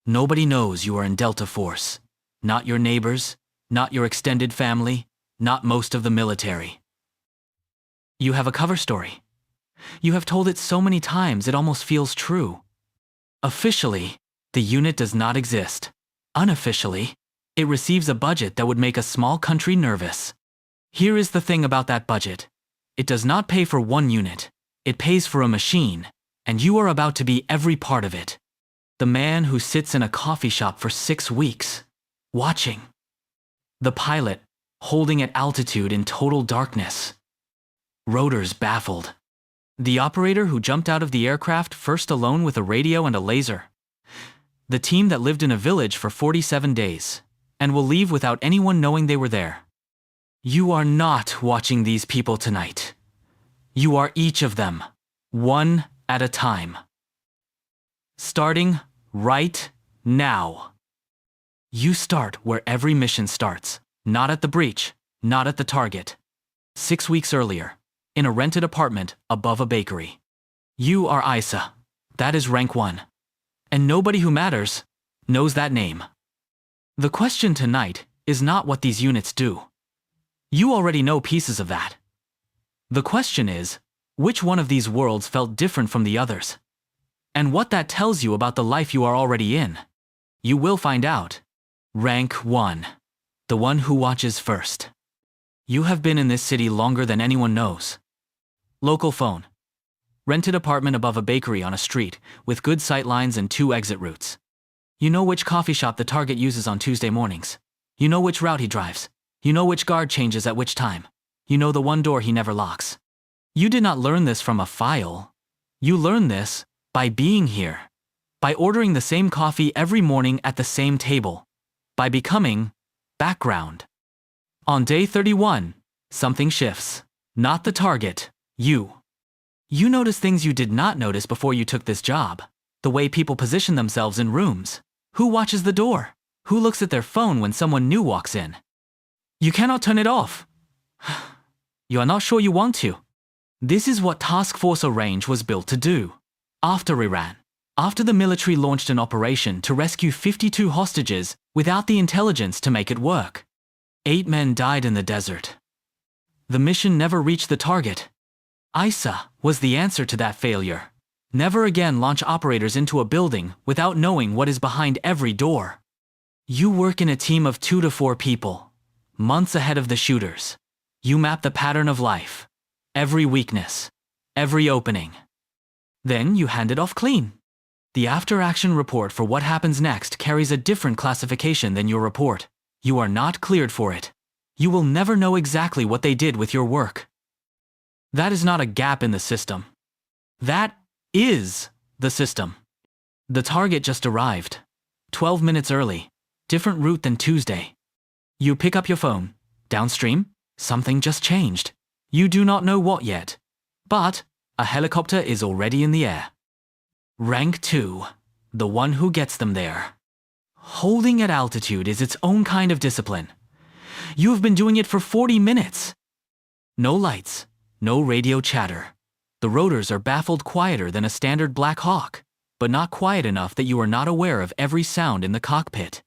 Nobody knows you are in Delta Force. Not your neighbors, not your extended family, not most of the military. You have a cover story. You have told it so many times it almost feels true. Officially, the unit does not exist. Unofficially, it receives a budget that would make a small country nervous. Here is the thing about that budget. It does not pay for one unit. It pays for a machine, and you are about to be every part of it. The man who sits in a coffee shop for 6 weeks, watching. The pilot, holding at altitude in total darkness. Rotors baffled. The operator who jumped out of the aircraft first alone with a radio and a laser. The team that lived in a village for 47 days, and will leave without anyone knowing they were there. You are not watching these people tonight. You are each of them, one at a time. Starting right now. You start where every mission starts, not at the breach, not at the target. 6 weeks earlier, in a rented apartment above a bakery. You are Isa. That is rank 1. And nobody who matters knows that name. The question tonight is not what these units do. You already know pieces of that. The question is, which one of these worlds felt different from the others? And what that tells you about the life you are already in. You will find out. Rank 1. The one who watches first. You have been in this city longer than anyone knows. Local phone. Rented apartment above a bakery on a street, with good sight lines and 2 exit routes. You know which coffee shop the target uses on Tuesday mornings. You know which route he drives. You know which guard changes at which time. You know the one door he never locks. You did not learn this from a file. You learned this by being here. By ordering the same coffee every morning at the same table. By becoming background. On day 31, something shifts. Not the target, you. You notice things you did not notice before you took this job. The way people position themselves in rooms. Who watches the door? Who looks at their phone when someone new walks in? You cannot turn it off. You are not sure you want to. This is what Task Force Orange was built to do. After Iran. After the military launched an operation to rescue 52 hostages without the intelligence to make it work. 8 men died in the desert. The mission never reached the target. ISA was the answer to that failure. Never again launch operators into a building without knowing what is behind every door. You work in a team of 2 to 4 people, months ahead of the shooters. You map the pattern of life, every weakness, every opening. Then you hand it off clean. The after-action report for what happens next carries a different classification than your report. You are not cleared for it. You will never know exactly what they did with your work. That is not a gap in the system. That is the system. The target just arrived. 12 minutes early. Different route than Tuesday. You pick up your phone. Downstream, something just changed. You do not know what yet. But a helicopter is already in the air. Rank 2. The one who gets them there. Holding at altitude is its own kind of discipline. You have been doing it for 40 minutes. No lights. No radio chatter. The rotors are baffled quieter than a standard Black Hawk, but not quiet enough that you are not aware of every sound in the cockpit.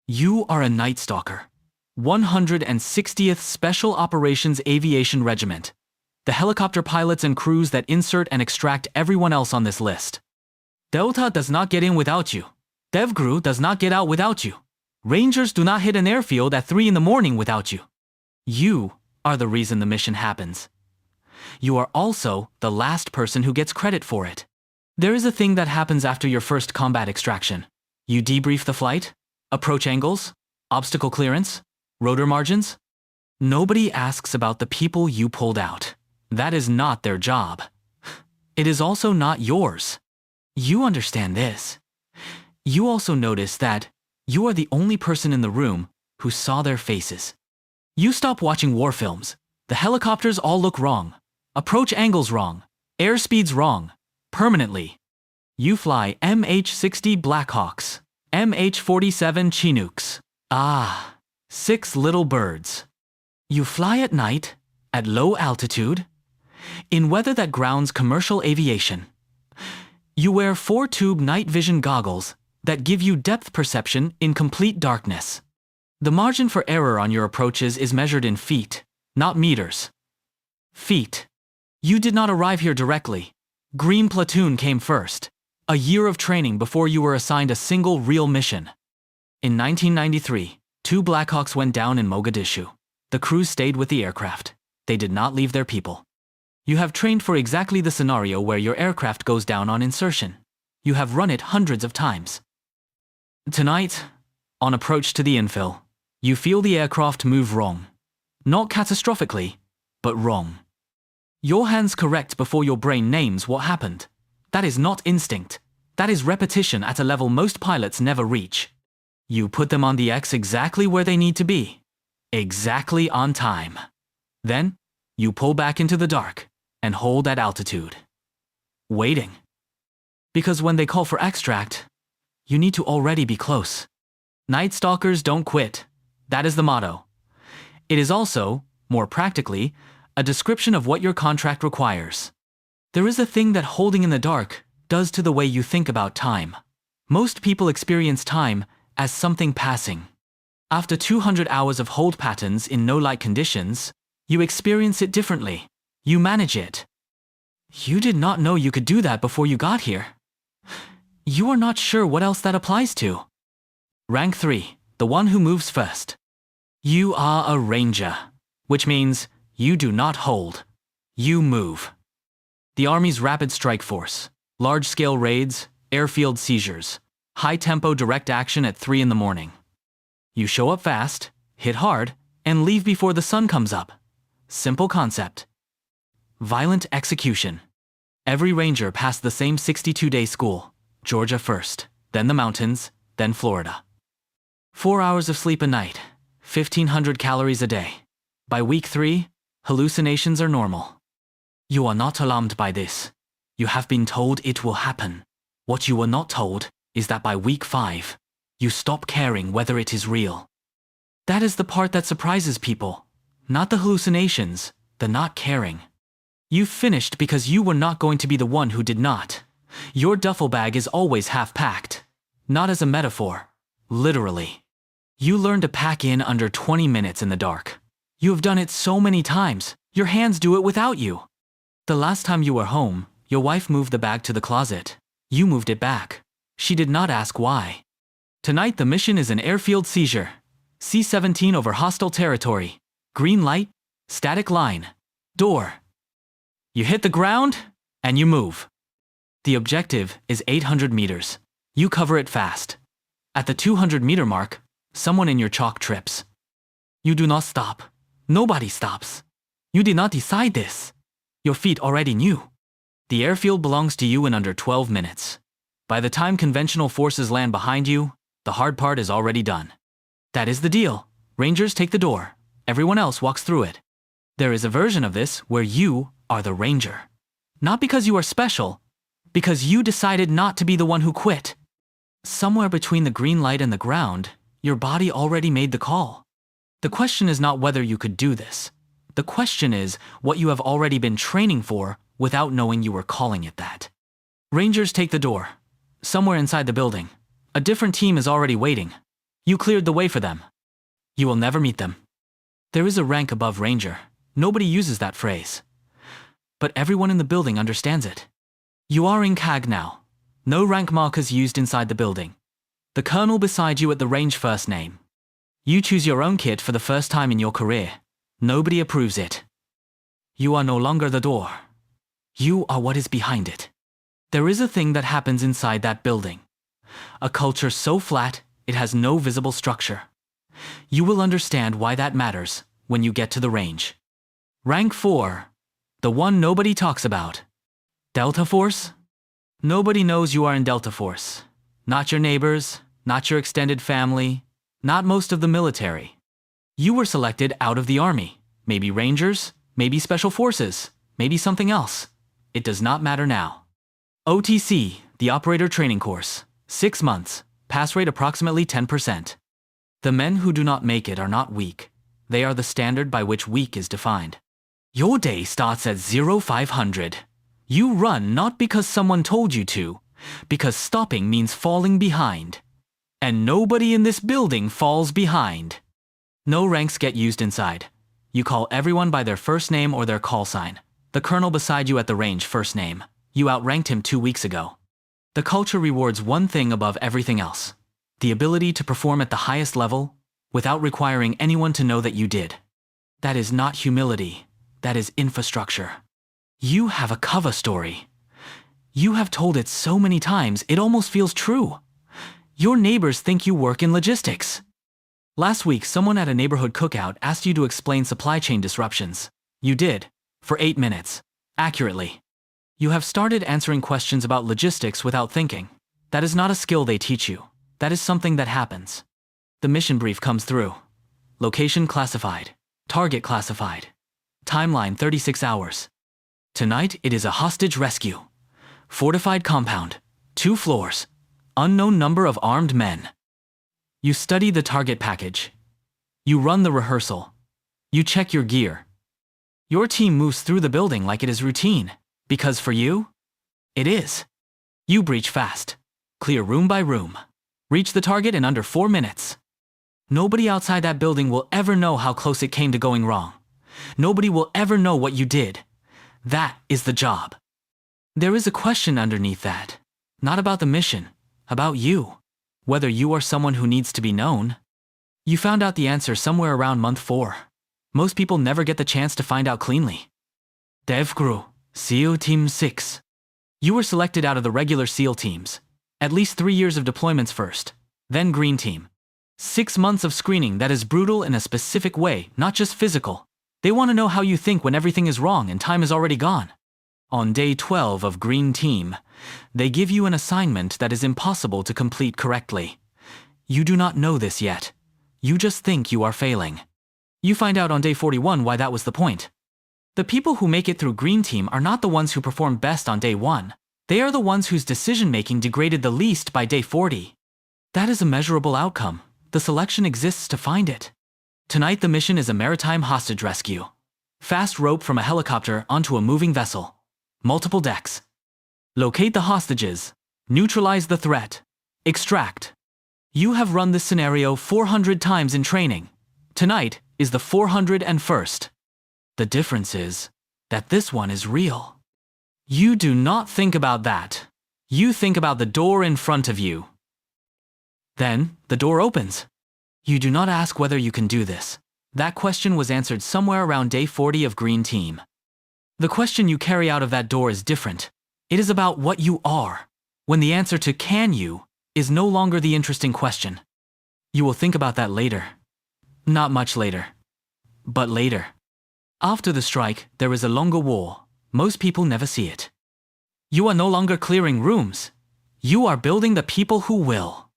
You are a Night Stalker. 160th Special Operations Aviation Regiment. The helicopter pilots and crews that insert and extract everyone else on this list. Delta does not get in without you. DevGru does not get out without you. Rangers do not hit an airfield at 3 in the morning without you. You are the reason the mission happens. You are also the last person who gets credit for it. There is a thing that happens after your first combat extraction. You debrief the flight, approach angles, obstacle clearance, rotor margins. Nobody asks about the people you pulled out. That is not their job. It is also not yours. You understand this. You also notice that you are the only person in the room who saw their faces. You stop watching war films. The helicopters all look wrong. Approach angles wrong. Airspeeds wrong. Permanently. You fly MH-60 Blackhawks. MH-47 Chinooks. 6 little birds. You fly at night, at low altitude, in weather that grounds commercial aviation. You wear 4-tube night vision goggles that give you depth perception in complete darkness. The margin for error on your approaches is measured in feet, not meters. Feet. You did not arrive here directly. Green Platoon came first. A year of training before you were assigned a single real mission. In 1993, 2 Blackhawks went down in Mogadishu. The crews stayed with the aircraft. They did not leave their people. You have trained for exactly the scenario where your aircraft goes down on insertion. You have run it hundreds of times. Tonight, on approach to the infill, you feel the aircraft move wrong. Not catastrophically, but wrong. Your hands correct before your brain names what happened. That is not instinct. That is repetition at a level most pilots never reach. You put them on the X exactly where they need to be. Exactly on time. Then, you pull back into the dark and hold at altitude. Waiting. Because when they call for extract, you need to already be close. Night Stalkers don't quit. That is the motto. It is also, more practically, a description of what your contract requires. There is a thing that holding in the dark does to the way you think about time. Most people experience time as something passing. After 200 hours of hold patterns in no-light conditions, you experience it differently. You manage it. You did not know you could do that before you got here. You are not sure what else that applies to. Rank 3, the one who moves first. You are a ranger, which means you do not hold. You move. The Army's Rapid Strike Force, large-scale raids, airfield seizures, high-tempo direct action at 3 in the morning. You show up fast, hit hard, and leave before the sun comes up. Simple concept. Violent execution. Every ranger passed the same 62-day school, Georgia first, then the mountains, then Florida. 4 hours of sleep a night, 1,500 calories a day. By week 3, hallucinations are normal. You are not alarmed by this. You have been told it will happen. What you were not told is that by week 5, you stop caring whether it is real. That is the part that surprises people. Not the hallucinations, the not caring. You finished because you were not going to be the one who did not. Your duffel bag is always half-packed. Not as a metaphor. Literally. You learn to pack in under 20 minutes in the dark. You have done it so many times, your hands do it without you. The last time you were home, your wife moved the bag to the closet. You moved it back. She did not ask why. Tonight the mission is an airfield seizure. C-17 over hostile territory. Green light, static line, door. You hit the ground, and you move. The objective is 800 meters. You cover it fast. At the 200-meter mark, someone in your chalk trips. You do not stop. Nobody stops. You did not decide this. Your feet already knew. The airfield belongs to you in under 12 minutes. By the time conventional forces land behind you, the hard part is already done. That is the deal. Rangers take the door. Everyone else walks through it. There is a version of this where you are the ranger. Not because you are special, because you decided not to be the one who quit. Somewhere between the green light and the ground, your body already made the call. The question is not whether you could do this. The question is what you have already been training for without knowing you were calling it that. Rangers take the door. Somewhere inside the building. A different team is already waiting. You cleared the way for them. You will never meet them. There is a rank above ranger. Nobody uses that phrase. But everyone in the building understands it. You are in CAG now. No rank markers used inside the building. The colonel beside you at the range first name. You choose your own kit for the first time in your career. Nobody approves it. You are no longer the door. You are what is behind it. There is a thing that happens inside that building. A culture so flat, it has no visible structure. You will understand why that matters when you get to the range. Rank 4. The one nobody talks about. Delta Force? Nobody knows you are in Delta Force. Not your neighbors, not your extended family, not most of the military. You were selected out of the Army. Maybe Rangers, maybe Special Forces, maybe something else. It does not matter now. OTC, the Operator Training Course. 6 months. Pass rate approximately 10%. The men who do not make it are not weak. They are the standard by which weak is defined. Your day starts at 0500. You run not because someone told you to. Because stopping means falling behind. And nobody in this building falls behind. No ranks get used inside. You call everyone by their first name or their call sign. The colonel beside you at the range, first name. You outranked him 2 weeks ago. The culture rewards one thing above everything else: the ability to perform at the highest level without requiring anyone to know that you did. That is not humility. That is infrastructure. You have a cover story. You have told it so many times, it almost feels true. Your neighbors think you work in logistics. Last week, someone at a neighborhood cookout asked you to explain supply chain disruptions. You did, for 8 minutes, accurately. You have started answering questions about logistics without thinking. That is not a skill they teach you. That is something that happens. The mission brief comes through. Location classified. Target classified. Timeline 36 hours. Tonight, it is a hostage rescue. Fortified compound. 2 floors. Unknown number of armed men. You study the target package. You run the rehearsal. You check your gear. Your team moves through the building like it is routine, because for you, it is. You breach fast. Clear room by room. Reach the target in under 4 minutes. Nobody outside that building will ever know how close it came to going wrong. Nobody will ever know what you did. That is the job. There is a question underneath that. Not about the mission, about you. Whether you are someone who needs to be known. You found out the answer somewhere around month 4. Most people never get the chance to find out cleanly. Dev Crew, SEAL Team 6. You were selected out of the regular SEAL teams. At least 3 years of deployments first, then Green Team. 6 months of screening that is brutal in a specific way, not just physical. They want to know how you think when everything is wrong and time is already gone. On day 12 of Green Team, they give you an assignment that is impossible to complete correctly. You do not know this yet. You just think you are failing. You find out on day 41 why that was the point. The people who make it through Green Team are not the ones who perform best on day 1. They are the ones whose decision-making degraded the least by day 40. That is a measurable outcome. The selection exists to find it. Tonight the mission is a maritime hostage rescue. Fast rope from a helicopter onto a moving vessel. Multiple decks. Locate the hostages. Neutralize the threat. Extract. You have run this scenario 400 times in training. Tonight is the 401st. The difference is that this one is real. You do not think about that. You think about the door in front of you. Then, the door opens. You do not ask whether you can do this. That question was answered somewhere around day 40 of Green Team. The question you carry out of that door is different. It is about what you are, when the answer to "can you" is no longer the interesting question. You will think about that later. Not much later. But later. After the strike, there is a longer war. Most people never see it. You are no longer clearing rooms. You are building the people who will.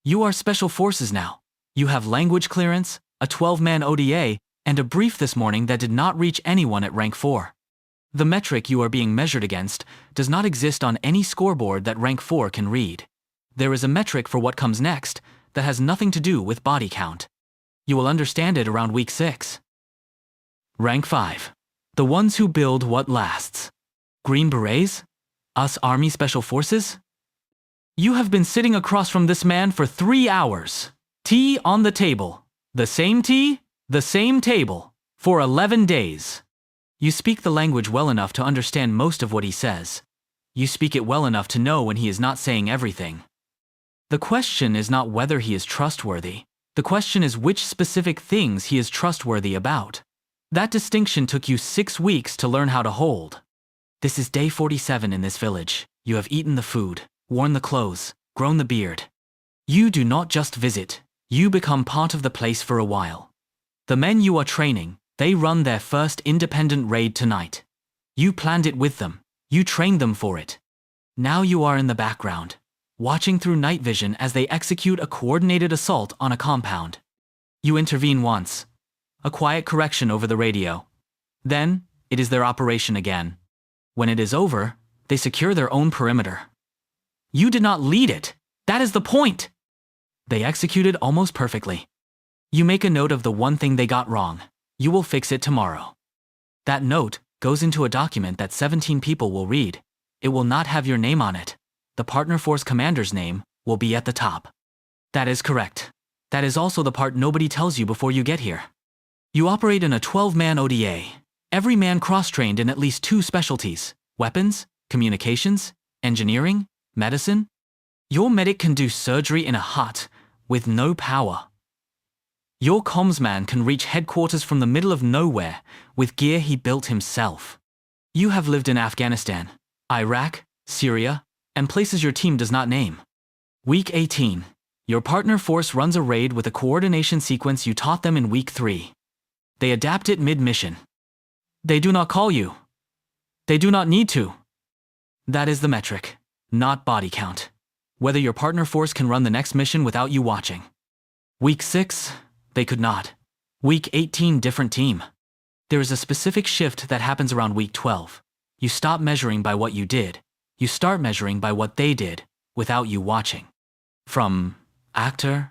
You are special forces now. You have language clearance, a 12-man ODA, and a brief this morning that did not reach anyone at rank 4. The metric you are being measured against does not exist on any scoreboard that rank 4 can read. There is a metric for what comes next that has nothing to do with body count. You will understand it around week 6. Rank 5. The ones who build what lasts. Green Berets? Us Army Special Forces? You have been sitting across from this man for 3 hours. Tea on the table. The same tea, the same table. For 11 days. You speak the language well enough to understand most of what he says. You speak it well enough to know when he is not saying everything. The question is not whether he is trustworthy. The question is which specific things he is trustworthy about. That distinction took you 6 weeks to learn how to hold. This is day 47 in this village. You have eaten the food, worn the clothes, grown the beard. You do not just visit. You become part of the place for a while. The men you are training, they run their first independent raid tonight. You planned it with them. You trained them for it. Now you are in the background, watching through night vision as they execute a coordinated assault on a compound. You intervene once. A quiet correction over the radio. Then, it is their operation again. When it is over, they secure their own perimeter. You did not lead it. That is the point. They executed almost perfectly. You make a note of the one thing they got wrong. You will fix it tomorrow. That note goes into a document that 17 people will read. It will not have your name on it. the partner force commander's name will be at the top. That is correct. That is also the part nobody tells you before you get here. You operate in a 12-man ODA. Every man cross-trained in at least 2 specialties: weapons, communications, engineering, medicine. Your medic can do surgery in a hut with no power. Your commsman can reach headquarters from the middle of nowhere with gear he built himself. You have lived in Afghanistan, Iraq, Syria, and places your team does not name. Week 18. Your partner force runs a raid with a coordination sequence you taught them in Week 3. They adapt it mid-mission. They do not call you. They do not need to. That is the metric, not body count. Whether your partner force can run the next mission without you watching. Week 6, they could not. Week 18, different team. There is a specific shift that happens around Week 12. You stop measuring by what you did. You start measuring by what they did, without you watching. From actor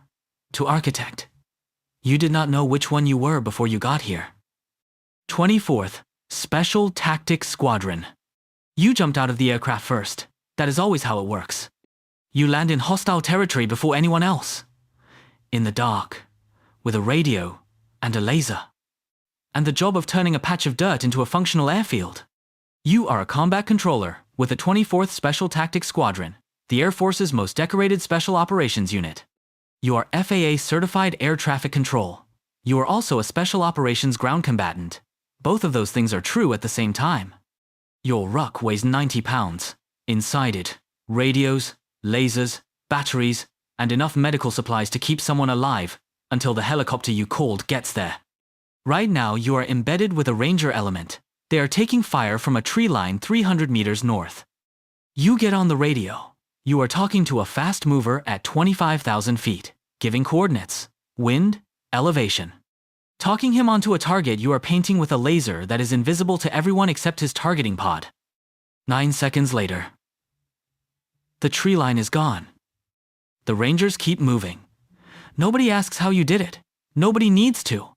to architect. You did not know which one you were before you got here. 24th, Special Tactics Squadron. You jumped out of the aircraft first. That is always how it works. You land in hostile territory before anyone else. In the dark, with a radio and a laser. And the job of turning a patch of dirt into a functional airfield. You are a combat controller with the 24th Special Tactics Squadron, the Air Force's most decorated special operations unit. You are FAA certified air traffic control. You are also a special operations ground combatant. Both of those things are true at the same time. Your ruck weighs 90 pounds. Inside it, radios, lasers, batteries, and enough medical supplies to keep someone alive until the helicopter you called gets there. Right now, you are embedded with a Ranger element. They are taking fire from a tree line 300 meters north. You get on the radio. You are talking to a fast mover at 25,000 feet, giving coordinates, wind, elevation. Talking him onto a target you are painting with a laser that is invisible to everyone except his targeting pod. 9 seconds later. The tree line is gone. The Rangers keep moving. Nobody asks how you did it. Nobody needs to.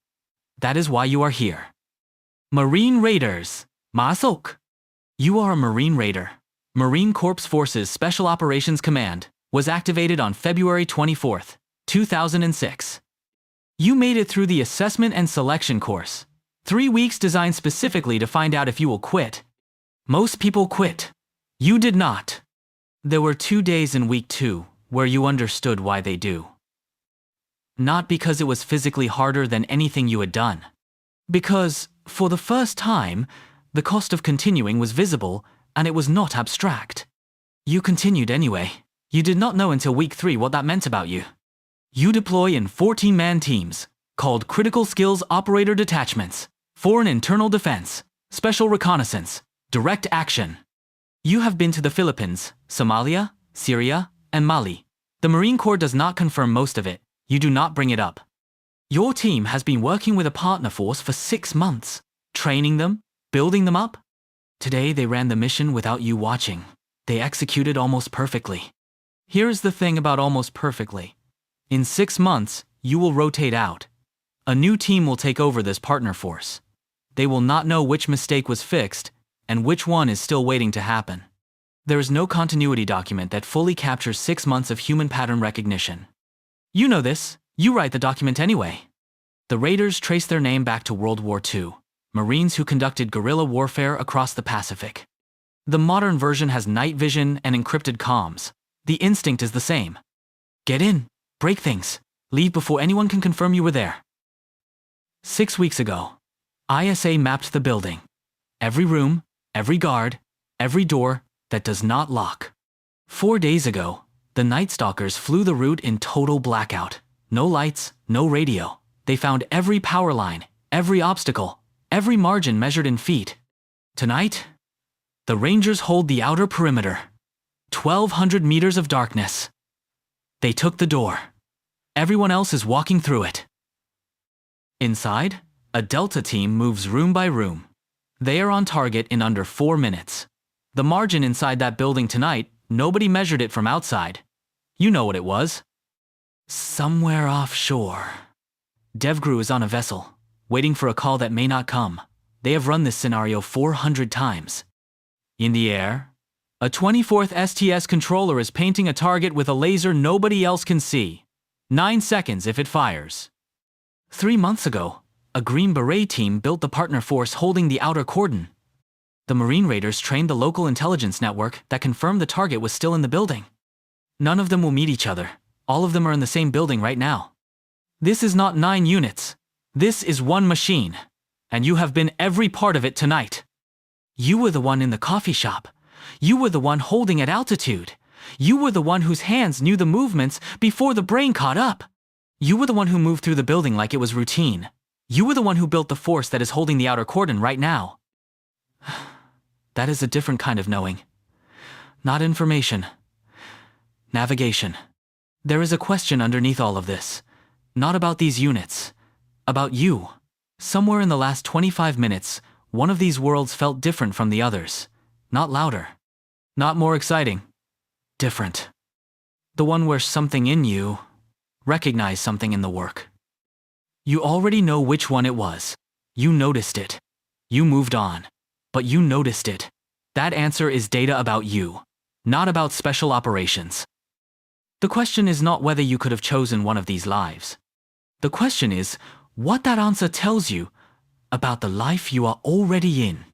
That is why you are here. Marine Raiders. Masok. You are a Marine Raider. Marine Corps Forces Special Operations Command was activated on February 24th, 2006. You made it through the assessment and selection course. 3 weeks designed specifically to find out if you will quit. Most people quit. You did not. There were 2 days in week 2 where you understood why they do. Not because it was physically harder than anything you had done. Because, for the first time, the cost of continuing was visible and it was not abstract. You continued anyway. You did not know until week 3 what that meant about you. You deploy in 14-man teams, called Critical Skills Operator Detachments, Foreign Internal Defense, Special Reconnaissance, Direct Action. You have been to the Philippines, Somalia, Syria, and Mali. The Marine Corps does not confirm most of it. You do not bring it up. Your team has been working with a partner force for 6 months, training them, building them up. Today they ran the mission without you watching. They executed almost perfectly. Here is the thing about almost perfectly. In 6 months, you will rotate out. A new team will take over this partner force. They will not know which mistake was fixed and which one is still waiting to happen. There is no continuity document that fully captures 6 months of human pattern recognition. You know this. You write the document anyway. The Raiders trace their name back to World War II, Marines who conducted guerrilla warfare across the Pacific. The modern version has night vision and encrypted comms. The instinct is the same. Get in, break things, leave before anyone can confirm you were there. 6 weeks ago, ISA mapped the building. Every room, every guard, every door that does not lock. 4 days ago, the Night Stalkers flew the route in total blackout. No lights, no radio. They found every power line, every obstacle, every margin measured in feet. Tonight, the Rangers hold the outer perimeter. 1,200 meters of darkness. They took the door. Everyone else is walking through it. Inside, a Delta team moves room by room. They are on target in under 4 minutes. The margin inside that building tonight, nobody measured it from outside. You know what it was. Somewhere offshore. DevGru is on a vessel, waiting for a call that may not come. They have run this scenario 400 times. In the air, A 24th STS controller is painting a target with a laser nobody else can see. 9 seconds if it fires. 3 months ago, a Green Beret team built the partner force holding the outer cordon. The Marine Raiders trained the local intelligence network that confirmed the target was still in the building. None of them will meet each other. All of them are in the same building right now. This is not 9 units. This is one machine. And you have been every part of it tonight. You were the one in the coffee shop. You were the one holding at altitude. You were the one whose hands knew the movements before the brain caught up. You were the one who moved through the building like it was routine. You were the one who built the force that is holding the outer cordon right now. That is a different kind of knowing. Not information. Navigation. There is a question underneath all of this. Not about these units. About you. Somewhere in the last 25 minutes, one of these worlds felt different from the others. Not louder. Not more exciting. Different. The one where something in you recognized something in the work. You already know which one it was. You noticed it. You moved on. But you noticed it. That answer is data about you, not about special operations. The question is not whether you could have chosen one of these lives. The question is what that answer tells you about the life you are already in.